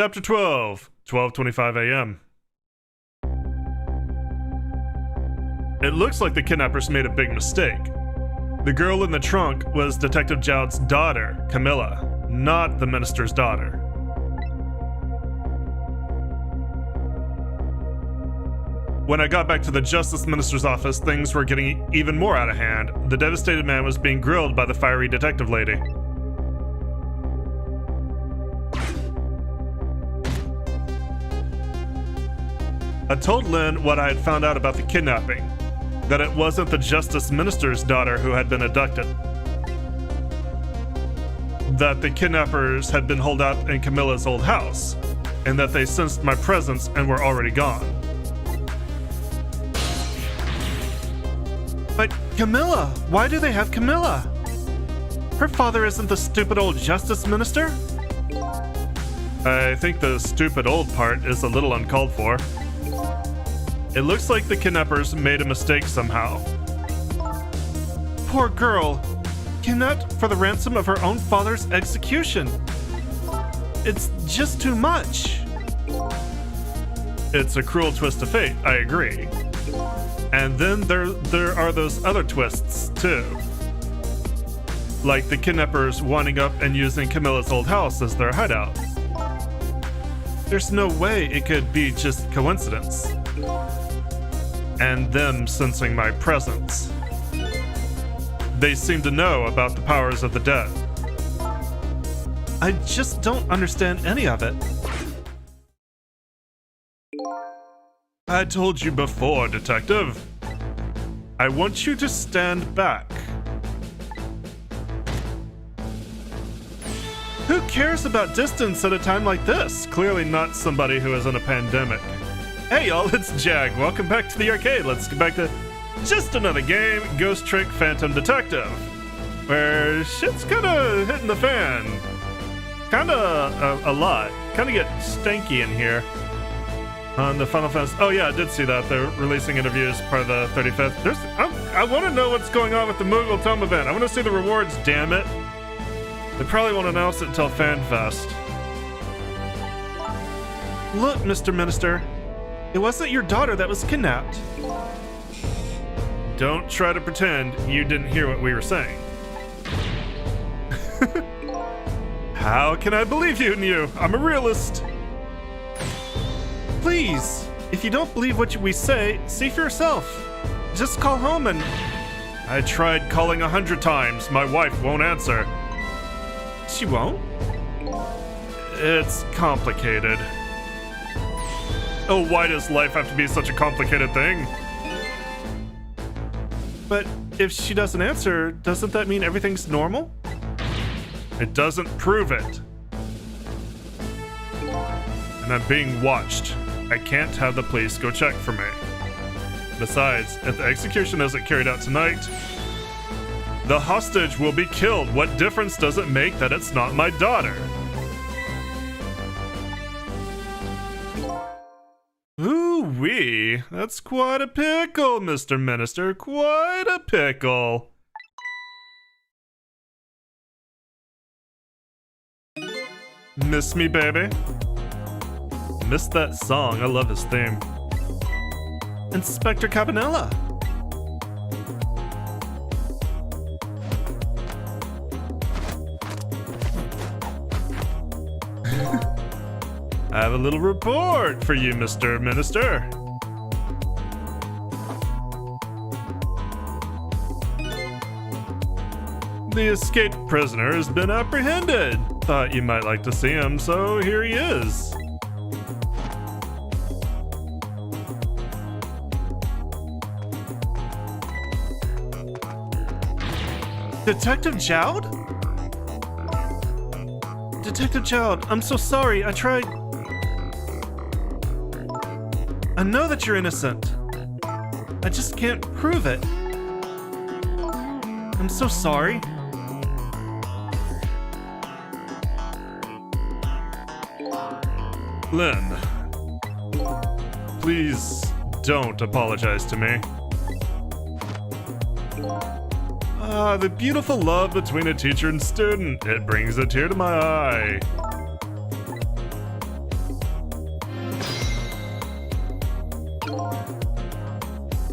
Chapter 12, 12:25 a.m. It looks like the kidnappers made a big mistake. The girl in the trunk was Detective Jowd's daughter, Camilla, not the minister's daughter. When I got back to the Justice Minister's office, things were getting even more out of hand. The devastated man was being grilled by the fiery detective lady. I told Lynn what I had found out about the kidnapping, that it wasn't the Justice Minister's daughter who had been abducted, that the kidnappers had been holed out in Camilla's old house, and that they sensed my presence and were already gone. But Camilla, why do they have Camilla? Her father isn't the stupid old Justice Minister? I think the stupid old part is a little uncalled for. It looks like the kidnappers made a mistake somehow. Poor girl, kidnapped for the ransom of her own father's execution. It's just too much. It's a cruel twist of fate, I agree. And then there are those other twists, too. Like the kidnappers winding up and using Camilla's old house as their hideout. There's no way it could be just coincidence. And them sensing my presence. They seem to know about the powers of the dead. I just don't understand any of it. I told you before, Detective. I want you to stand back. Who cares about distance at a time like this? Clearly not somebody who is in a pandemic. Hey y'all, it's Jag. Welcome back to the arcade. Let's get back to just another game, Ghost Trick Phantom Detective, where shit's kinda hitting the fan. Kinda a lot. Kinda get stanky in here. On the Final Fantasy. Oh yeah, I did see that. They're releasing interviews part of the 35th. I want to know what's going on with the Moogle Tome event. I want to see the rewards, damn it. They probably won't announce it until FanFest. Look, Mr. Minister. It wasn't your daughter that was kidnapped. Don't try to pretend you didn't hear what we were saying. How can I believe you knew? I'm a realist. Please, if you don't believe what we say, see for yourself. Just call home and... I tried calling 100 times. My wife won't answer. She won't? It's complicated. Oh, why does life have to be such a complicated thing? But if she doesn't answer, doesn't that mean everything's normal? It doesn't prove it. And I'm being watched. I can't have the police go check for me. Besides, if the execution isn't carried out tonight, the hostage will be killed. What difference does it make that it's not my daughter? Ooh-wee, that's quite a pickle, Mr. Minister, quite a pickle. Miss me, baby? Missed that song, I love his theme. Inspector Cabanela. I have a little report for you, Mr. Minister. The escaped prisoner has been apprehended. Thought you might like to see him, so here he is. Detective Jowd? Detective Jowd, I'm so sorry. I tried... I know that you're innocent. I just can't prove it. I'm so sorry. Lynn, please don't apologize to me. Ah, the beautiful love between a teacher and student. It brings a tear to my eye.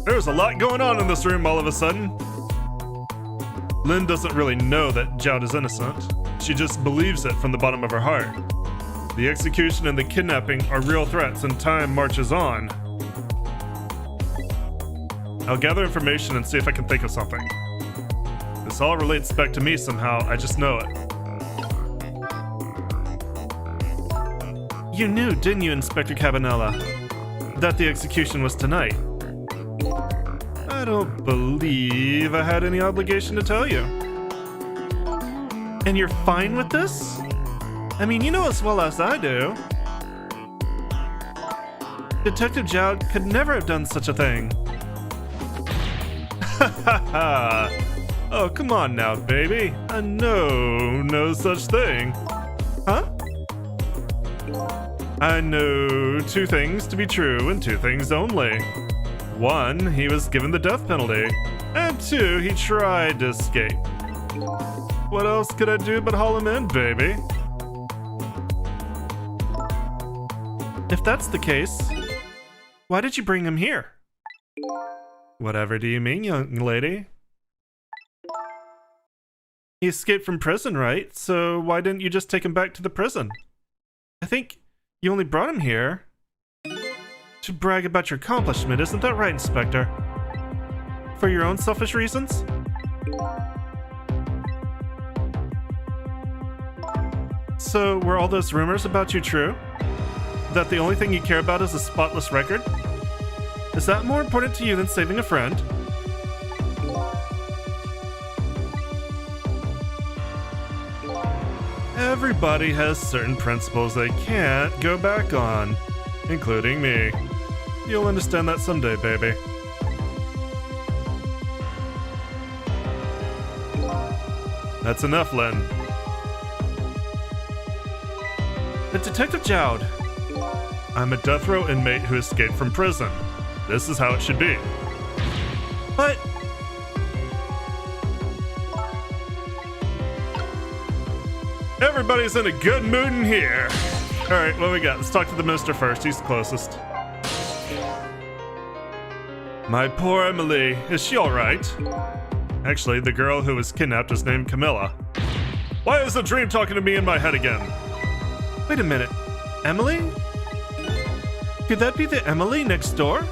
There's a lot going on in this room all of a sudden. Lynn doesn't really know that Jowd is innocent. She just believes it from the bottom of her heart. The execution and the kidnapping are real threats, and time marches on. I'll gather information and see if I can think of something. This all relates back to me somehow, I just know it. You knew, didn't you, Inspector Cabanela, that the execution was tonight? I don't believe I had any obligation to tell you. And you're fine with this? I mean, you know as well as I do. Detective Jowd could never have done such a thing. Ha ha ha! Oh, come on now, baby. I know no such thing. Huh? I know two things to be true and two things only. One, he was given the death penalty. And two, he tried to escape. What else could I do but haul him in, baby? If that's the case, why did you bring him here? Whatever do you mean, young lady? He escaped from prison, right? So why didn't you just take him back to the prison? I think you only brought him here to brag about your accomplishment, isn't that right, Inspector? For your own selfish reasons? So were all those rumors about you true? That the only thing you care about is a spotless record? Is that more important to you than saving a friend? Everybody has certain principles they can't go back on, including me. You'll understand that someday, baby. That's enough, Lynn. But Detective Jowd, I'm a death row inmate who escaped from prison. This is how it should be. But... everybody's in a good mood in here. Alright, what we got? Let's talk to the minister first. He's closest. My poor Emily. Is she alright? Actually, the girl who was kidnapped is named Camilla. Why is the dream talking to me in my head again? Wait a minute. Emily? Could that be the Emily next door?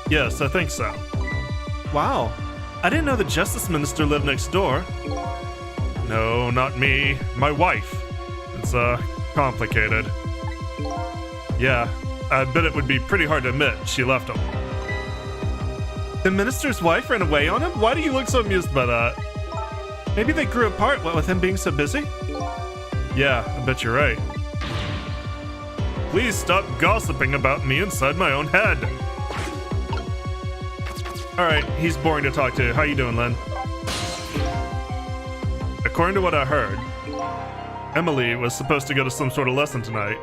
Yes, I think so. Wow. I didn't know the Justice Minister lived next door. No, not me. My wife. It's, complicated. Yeah, I bet it would be pretty hard to admit she left him. The minister's wife ran away on him? Why do you look so amused by that? Maybe they grew apart, what with him being so busy? Yeah, I bet you're right. Please stop gossiping about me inside my own head. Alright, he's boring to talk to. How you doing, Lynn? According to what I heard, Emily was supposed to go to some sort of lesson tonight.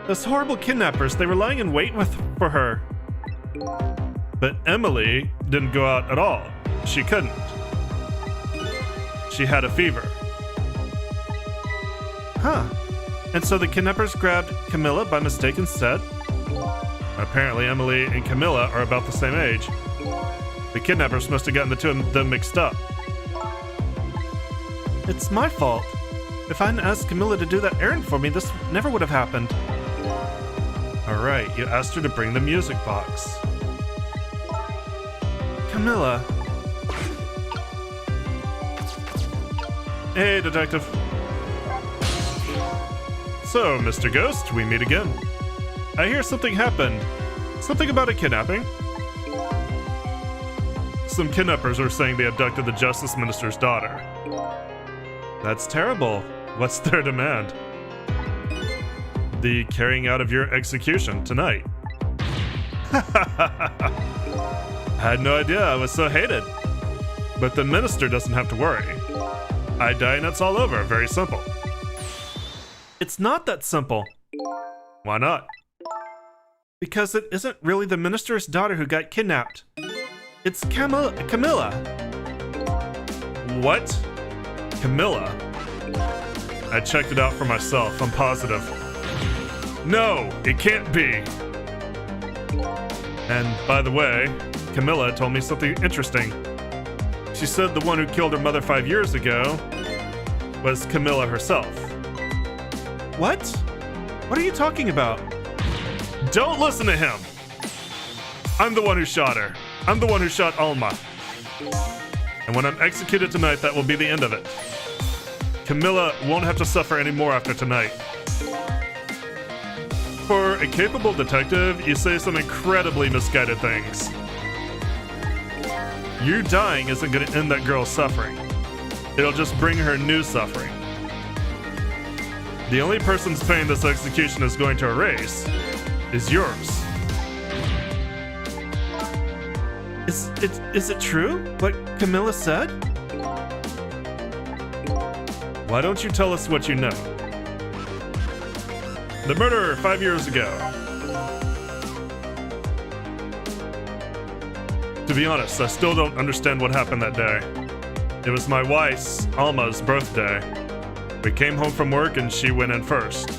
Those horrible kidnappers, they were lying in wait for her. But Emily didn't go out at all. She couldn't. She had a fever. Huh. And so the kidnappers grabbed Camilla by mistake instead? Apparently Emily and Camilla are about the same age. The kidnappers must have gotten the two of them mixed up. It's my fault. If I hadn't asked Camilla to do that errand for me, this never would have happened. Alright, you asked her to bring the music box. Camilla. Hey, Detective. So, Mr. Ghost, we meet again. I hear something happened. Something about a kidnapping? Some kidnappers are saying they abducted the Justice Minister's daughter. That's terrible. What's their demand? The carrying out of your execution tonight. I had no idea I was so hated. But the minister doesn't have to worry. I die and it's all over. Very simple. It's not that simple. Why not? Because it isn't really the minister's daughter who got kidnapped. It's Camilla. What? Camilla? I checked it out for myself, I'm positive. No, it can't be. And by the way, Camilla told me something interesting. She said the one who killed her mother 5 years ago was Camilla herself. What? What are you talking about? Don't listen to him! I'm the one who shot her. I'm the one who shot Alma. And when I'm executed tonight, that will be the end of it. Camilla won't have to suffer anymore after tonight. For a capable detective, you say some incredibly misguided things. You dying isn't going to end that girl's suffering. It'll just bring her new suffering. The only person's pain this execution is going to erase is yours. Is it true, what Camilla said? Why don't you tell us what you know? The murder 5 years ago. To be honest, I still don't understand what happened that day. It was my wife's, Alma's, birthday. We came home from work and she went in first.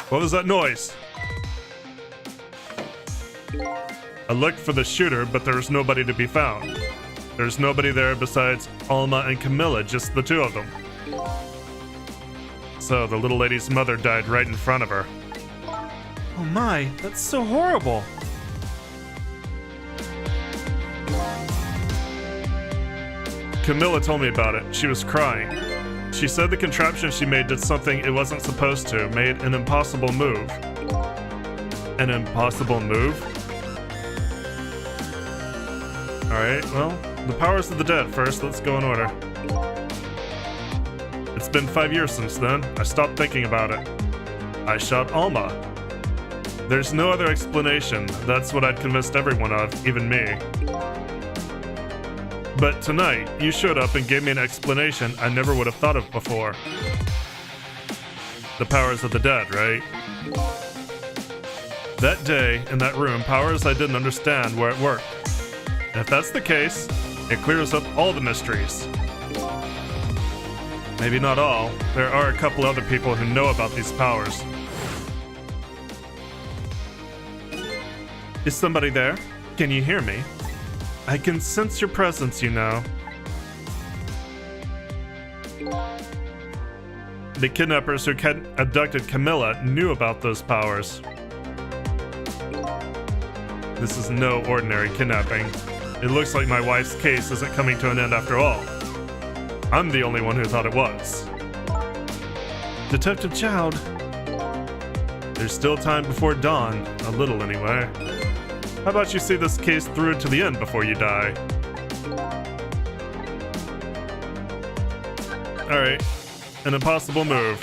What was that noise? I looked for the shooter, but there was nobody to be found. There's nobody there besides Alma and Camilla, just the two of them. So the little lady's mother died right in front of her. Oh my, that's so horrible. Camilla told me about it. She was crying. She said the contraption she made did something it wasn't supposed to, made an impossible move. An impossible move? Alright, well, the powers of the dead first. Let's go in order. It's been 5 years since then. I stopped thinking about it. I shot Alma. There's no other explanation. That's what I'd convinced everyone of, even me. But tonight, you showed up and gave me an explanation I never would have thought of before. The powers of the dead, right? That day, in that room, powers I didn't understand were at work. And if that's the case, it clears up all the mysteries. Maybe not all. There are a couple other people who know about these powers. Is somebody there? Can you hear me? I can sense your presence, you know. The kidnappers who abducted Camilla knew about those powers. This is no ordinary kidnapping. It looks like my wife's case isn't coming to an end after all. I'm the only one who thought it was. Detective Child. There's still time before dawn, a little anyway. How about you see this case through to the end before you die? Alright, an impossible move.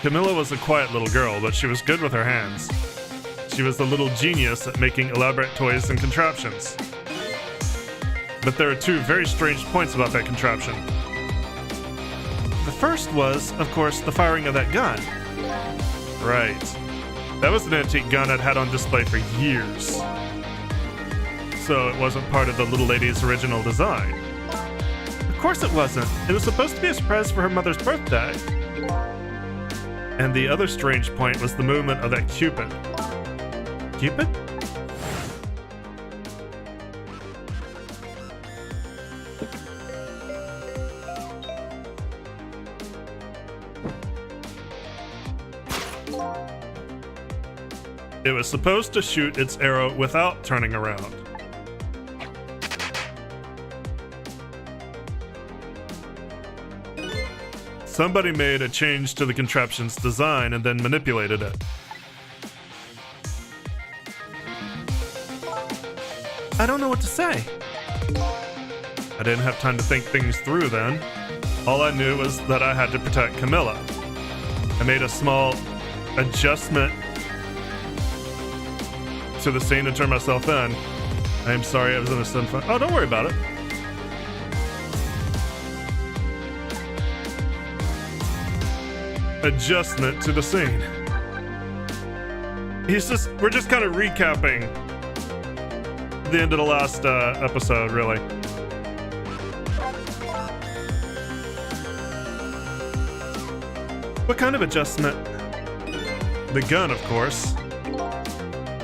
Camilla was a quiet little girl, but she was good with her hands. She was a little genius at making elaborate toys and contraptions. But there are two very strange points about that contraption. The first was, of course, the firing of that gun. Right. That was an antique gun I'd had on display for years. So it wasn't part of the little lady's original design. Of course it wasn't. It was supposed to be a surprise for her mother's birthday. And the other strange point was the movement of that Cupid. Cupid? It was supposed to shoot its arrow without turning around. Somebody made a change to the contraption's design and then manipulated it. I don't know what to say. I didn't have time to think things through then. All I knew was that I had to protect Camilla. I made a small adjustment to the scene to turn myself in. I am sorry I was in a sin front. Oh, don't worry about it. Adjustment to the scene. We're just kind of recapping the end of the last episode, really. What kind of adjustment? The gun, of course.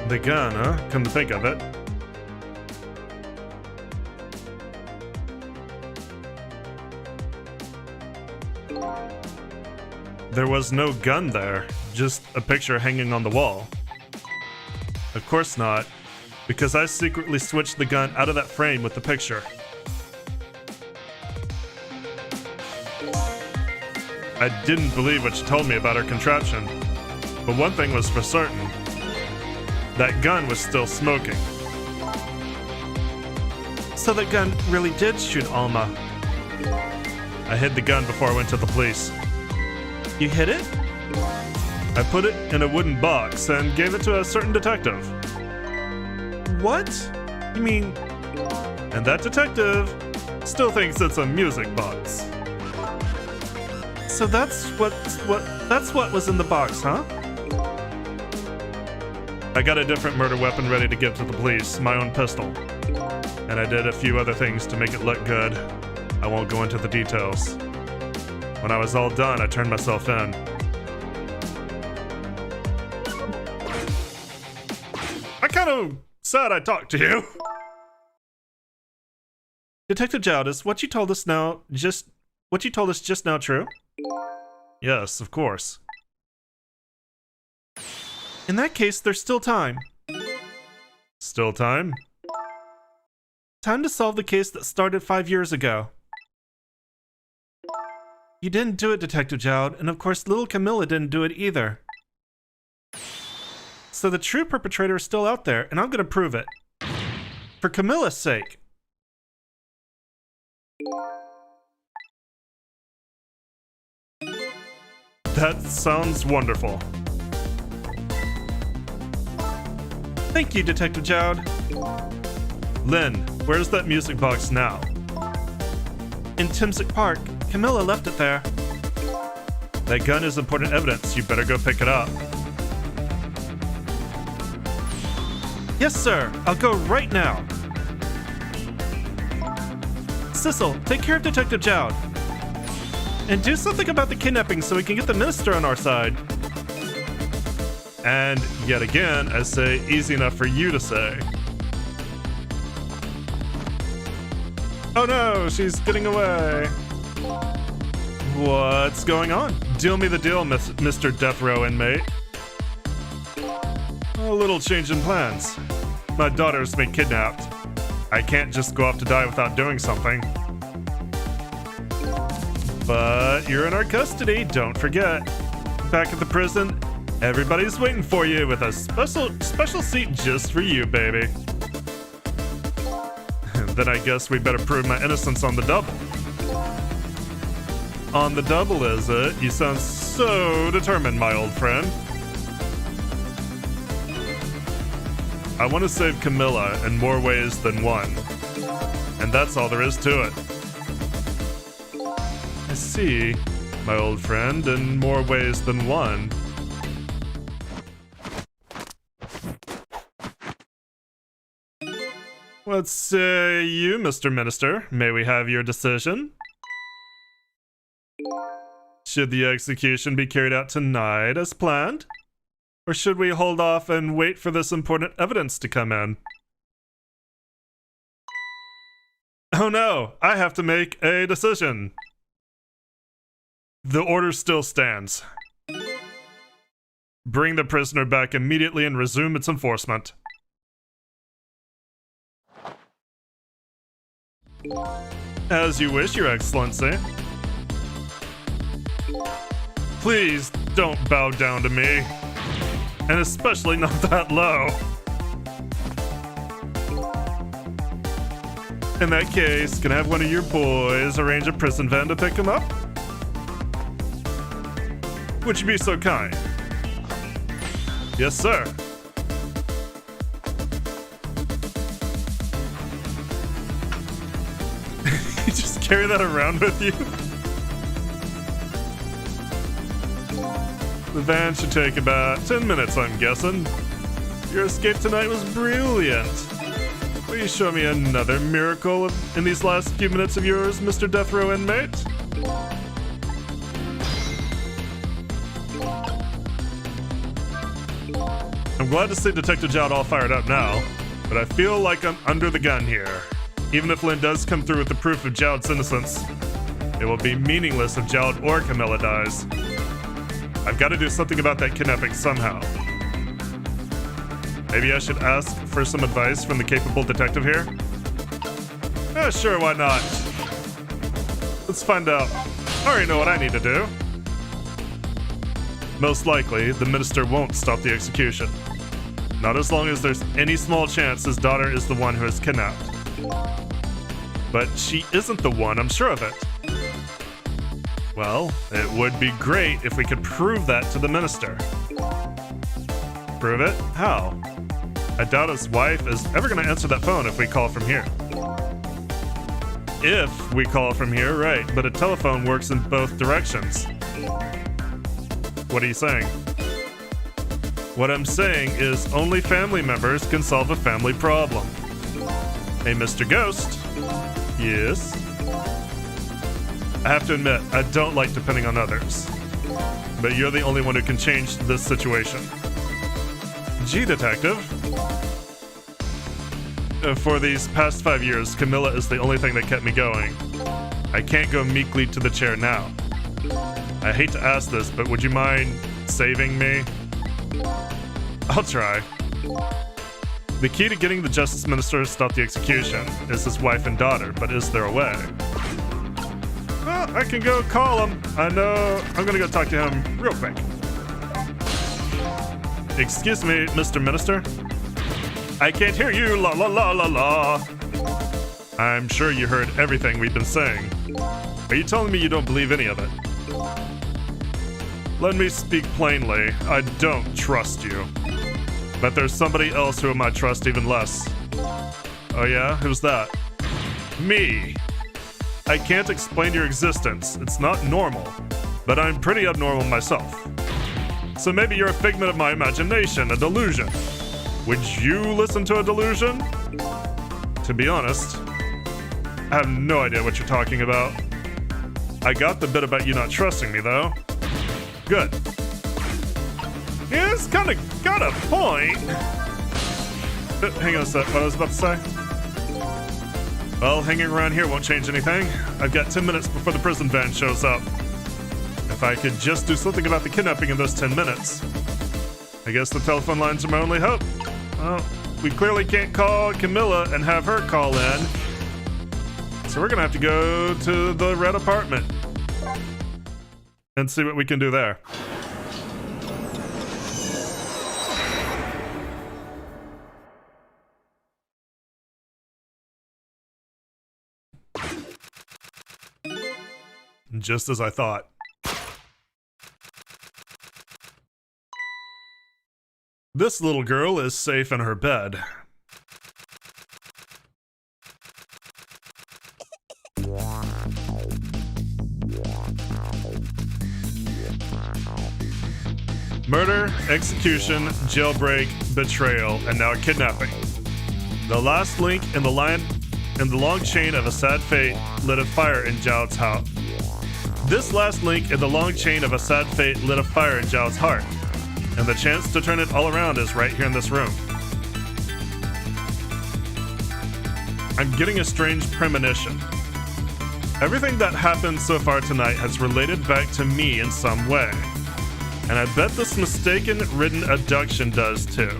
The gun, huh? Come to think of it. There was no gun there, just a picture hanging on the wall. Of course not, because I secretly switched the gun out of that frame with the picture. I didn't believe what she told me about her contraption, but one thing was for certain. That gun was still smoking. So that gun really did shoot Alma. I hid the gun before I went to the police. You hid it? I put it in a wooden box and gave it to a certain detective. What? You mean... And that detective still thinks it's a music box. So that's what was in the box, huh? I got a different murder weapon ready to give to the police, my own pistol. And I did a few other things to make it look good. I won't go into the details. When I was all done, I turned myself in. I kind of said I talked to you. Detective Jowd, is what you told us just now true? Yes, of course. In that case, there's still time. Still time? Time to solve the case that started 5 years ago. You didn't do it, Detective Jowd, and of course little Camilla didn't do it either. So the true perpetrator is still out there, and I'm gonna prove it. For Camilla's sake. That sounds wonderful. Thank you, Detective Jowd. Lynn, where's that music box now? In Timsic Park. Camilla left it there. That gun is important evidence. You better go pick it up. Yes, sir. I'll go right now. Sissel, take care of Detective Jowd. And do something about the kidnapping so we can get the minister on our side. And yet again, I say easy enough for you to say. Oh no, she's getting away. What's going on? Deal me the deal, Mr. Death Row inmate. A little change in plans. My daughter's been kidnapped. I can't just go off to die without doing something. But you're in our custody, don't forget. Back at the prison, everybody's waiting for you with a special seat just for you, baby. Then I guess we better prove my innocence on the double. On the double, is it? You sound so determined, my old friend. I want to save Camilla in more ways than one. And that's all there is to it. I see, my old friend, in more ways than one. What say you, Mr. Minister? May we have your decision? Should the execution be carried out tonight as planned? Or should we hold off and wait for this important evidence to come in? Oh no, I have to make a decision. The order still stands. Bring the prisoner back immediately and resume its enforcement. As you wish, Your Excellency. Please don't bow down to me. And especially not that low. In that case, can I have one of your boys arrange a prison van to pick him up? Would you be so kind? Yes, sir. You just carry that around with you? The van should take about 10 minutes, I'm guessing. Your escape tonight was brilliant. Will you show me another miracle in these last few minutes of yours, Mr. Death Row inmate? I'm glad to see Detective Jowd all fired up now, but I feel like I'm under the gun here. Even if Lynn does come through with the proof of Jowd's innocence, it will be meaningless if Jowd or Camilla dies. I've got to do something about that kidnapping somehow. Maybe I should ask for some advice from the capable detective here? Sure, why not? Let's find out. I already know what I need to do. Most likely, the minister won't stop the execution. Not as long as there's any small chance his daughter is the one who is kidnapped. But she isn't the one, I'm sure of it. Well, it would be great if we could prove that to the minister. Prove it? How? I doubt his wife is ever going to answer that phone if we call from here. If we call from here, right, but a telephone works in both directions. What are you saying? What I'm saying is only family members can solve a family problem. Hey, Mr. Ghost. Yes? I have to admit, I don't like depending on others. But you're the only one who can change this situation. Gee, Detective. For these past 5 years, Camilla is the only thing that kept me going. I can't go meekly to the chair now. I hate to ask this, but would you mind saving me? I'll try. The key to getting the Justice Minister to stop the execution is his wife and daughter, but is there a way? Well, I can go call him. I know. I'm gonna go talk to him real quick. Excuse me, Mr. Minister? I can't hear you, la la la la la. I'm sure you heard everything we've been saying. Are you telling me you don't believe any of it? Let me speak plainly. I don't trust you. But there's somebody else who I might trust even less. Oh yeah? Who's that? Me. I can't explain your existence. It's not normal. But I'm pretty abnormal myself. So maybe you're a figment of my imagination, a delusion. Would you listen to a delusion? To be honest, I have no idea what you're talking about. I got the bit about you not trusting me, though. Good. Yeah, it's kind of got a point. Hang on a sec, what I was about to say? Well, hanging around here won't change anything. I've got 10 minutes before the prison van shows up. If I could just do something about the kidnapping in those 10 minutes. I guess the telephone lines are my only hope. Well, we clearly can't call Camilla and have her call in. So we're gonna have to go to the red apartment and see what we can do there. Just as I thought. This little girl is safe in her bed. Murder, execution, jailbreak, betrayal, and now kidnapping. The last link in the long chain of a sad fate lit a fire in Jowd's house. This last link in the long chain of a sad fate lit a fire in Jowd's heart, and the chance to turn it all around is right here in this room. I'm getting a strange premonition. Everything that happened so far tonight has related back to me in some way, and I bet this mistaken-ridden abduction does too.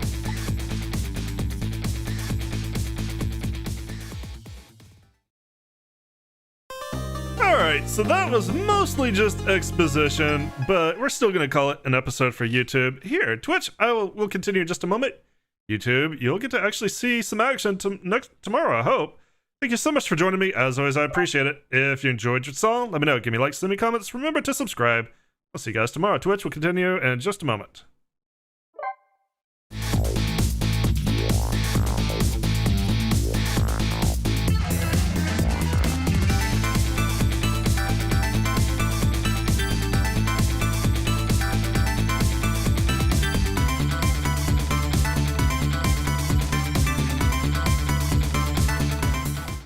Alright, so that was mostly just exposition, but we're still going to call it an episode for YouTube. Here, Twitch, we'll continue in just a moment. YouTube, you'll get to actually see some action tomorrow, I hope. Thank you so much for joining me. As always, I appreciate it. If you enjoyed your song, let me know. Give me likes, send me comments. Remember to subscribe. I'll see you guys tomorrow. Twitch will continue in just a moment.